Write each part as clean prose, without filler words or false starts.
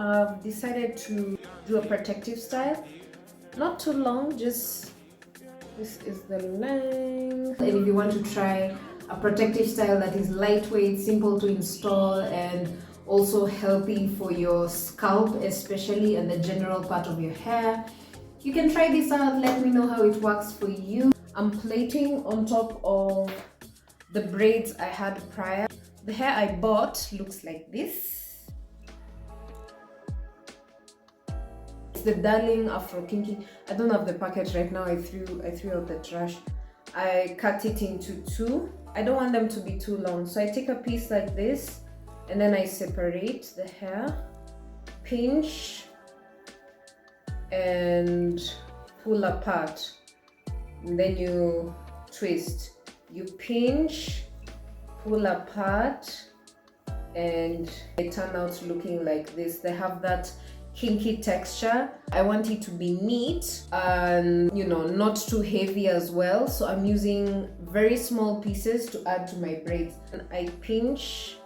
I've decided to do a protective style. Not too long, just this is the length. And if you want to try a protective style that is lightweight, simple to install, and also healthy for your scalp especially, and the general part of your hair, you can try this out. Let me know how it works for you. I'm plaiting on top of the braids I had prior. The hair I bought looks like this. It's the Darling Afro Kinky. I don't have the packet right now. I threw out the trash. I cut it into two. I don't want them to be too long, so I take a piece like this and then I separate the hair, pinch and pull apart, and then you twist. You pinch, pull apart, and they turn out looking like this. They have that kinky texture. I want it to be neat and, you know, not too heavy as well, so I'm using very small pieces to add to my braids. And I pinch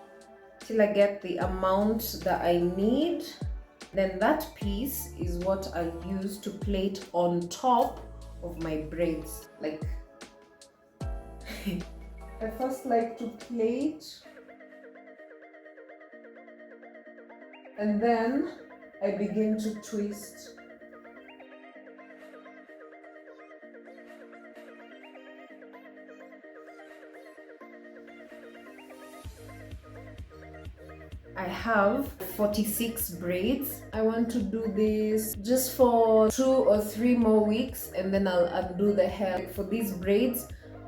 till I get the amount that I need. Then that piece is what I'll use to plait on top of my braids. Like I first like to plait, and then I begin to twist. I have 46 braids. I want to do this just for 2 or 3 more weeks, and then I'll undo the hair. For these braids,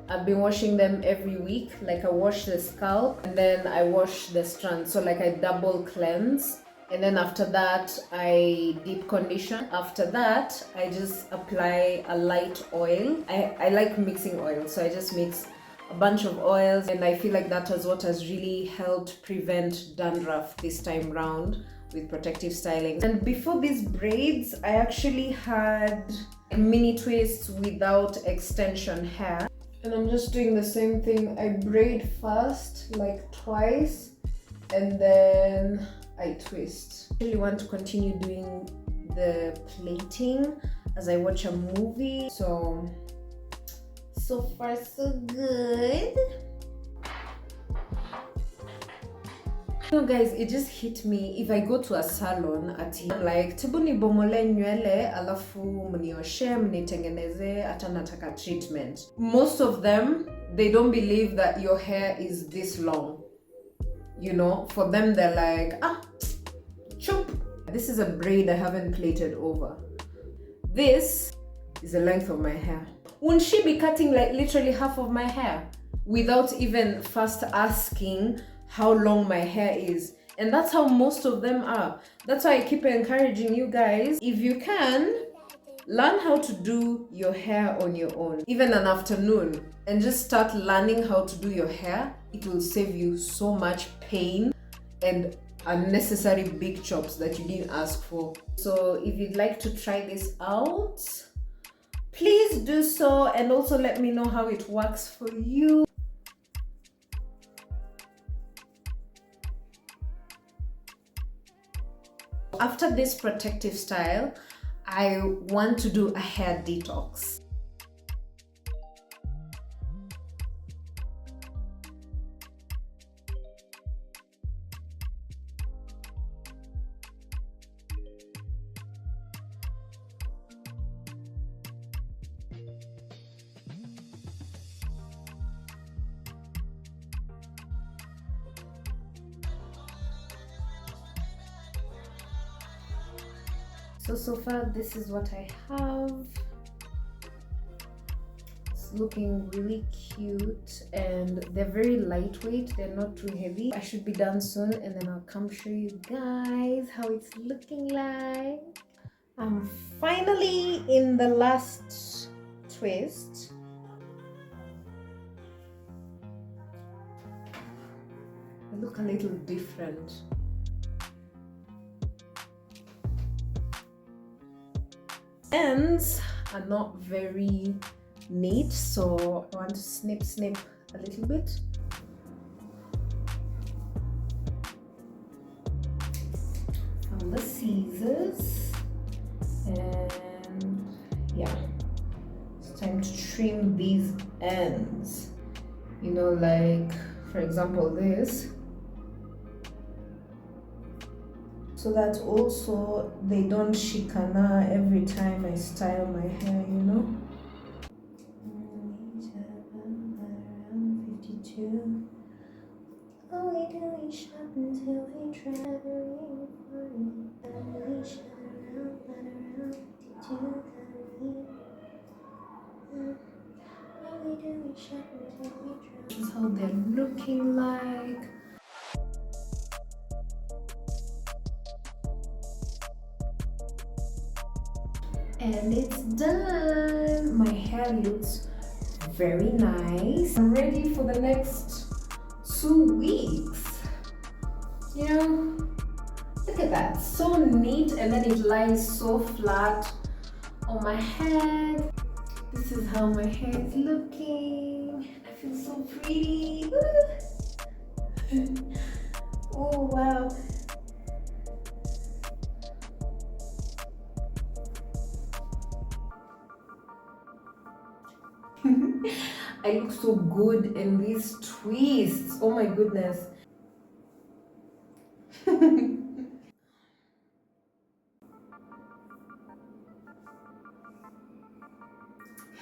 I've been washing them every week. Like, I wash the scalp and then I wash the strands, so like I double cleanse. And then after that I deep condition. After that I just apply a light oil. I like mixing oils, so I just mix a bunch of oils, and I feel like that is what has really helped prevent dandruff this time round with protective styling. And before these braids, I actually had mini twists without extension hair, and I'm just doing the same thing. I braid first, like twice, and then I twist. I really want to continue doing the plaiting as I watch a movie. So far so good. You know guys, it just hit me. If I go to a salon I'm like, tebu nibomole nywele alafu mnioshe mnitengeneze hata nataka treatment. Most of them, they don't believe that your hair is this long. You know, for them they're like, choop. This is a braid I haven't plaited over. This is the length of my hair. Wouldn't she be cutting like literally half of my hair without even first asking how long my hair is? And that's how most of them are. That's why I keep encouraging you guys, if you can, learn how to do your hair on your own, even an afternoon, and just start learning how to do your hair. It will save you so much pain and unnecessary big chops that you didn't ask for. So if you'd like to try this out, please do so, and also let me know how it works for you. After this protective style, I want to do a hair detox. So far this is what I have. It's looking really cute, and they're very lightweight, they're not too heavy. I should be done soon, and then I'll come show you guys how it's looking like. I'm finally in the last twist. They look a little different. Ends are not very neat, so I want to snip a little bit. the scissors, and yeah, it's time to trim these ends. You know, like for example this, so that also they don't chicana every time I style my hair, you know. 52. All we do is shop until we traveling for it. We shop around, but around 52. All we do is shop until we travel. This is how they're looking like. And it's done. My hair looks very nice. I'm ready for the next 2 weeks. You know, look at that, so neat, and then it lies so flat on my head. This is how my hair is looking. I feel so pretty. Oh wow. I look so good in these twists. Oh my goodness.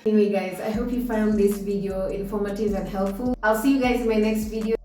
Anyway guys, I hope you found this video informative and helpful. I'll see you guys in my next video.